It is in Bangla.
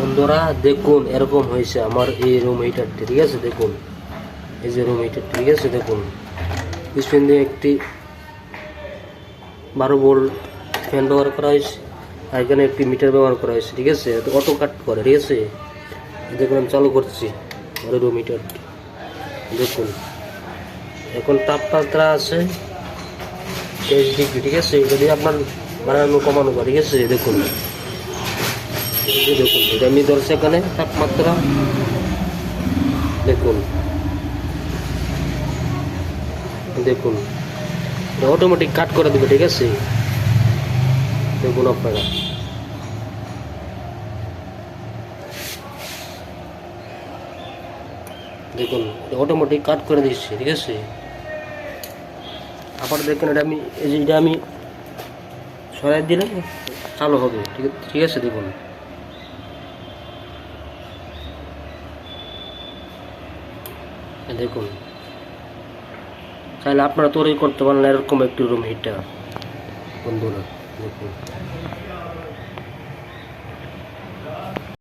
বন্ধুরা দেখুন এরকম হয়েছে আমার এই রুম হিটারটি, ঠিক আছে। দেখুন এই যে রুম হিটার, ঠিক আছে। দেখুন স্ক্রিন দিয়ে একটি 12 ভোল্ট ফ্যান ব্যবহার করা হয়েছে, আর এখানে একটি মিটার ব্যবহার করা হয়েছে, ঠিক আছে। অটো কাট করে, ঠিক আছে। দেখুন আমি চালু করছি আমার রুম হিটারটি। দেখুন এখন তাপমাত্রা আছে 23 ডিগ্রি, ঠিক আছে। যদি আপনার বাড়ানো কমানো করে, ঠিক আছে। দেখুন দেখুন এটা আমি ধরছি এখানে তাপমাত্রা, দেখুন দেখুন অটোমেটিক কাট করে দেবে, ঠিক আছে। দেখুন আপনারা দেখুন অটোমেটিক কাট করে দিচ্ছে, ঠিক আছে। আবার দেখুন এটা আমি সরাই দিলে চালু হবে, ঠিক আছে। দেখুন দেখুন চাইলে আপনারা তৈরি করতে পারেন এরকম একটি রুম হিটার বন্ধুরা। দেখুন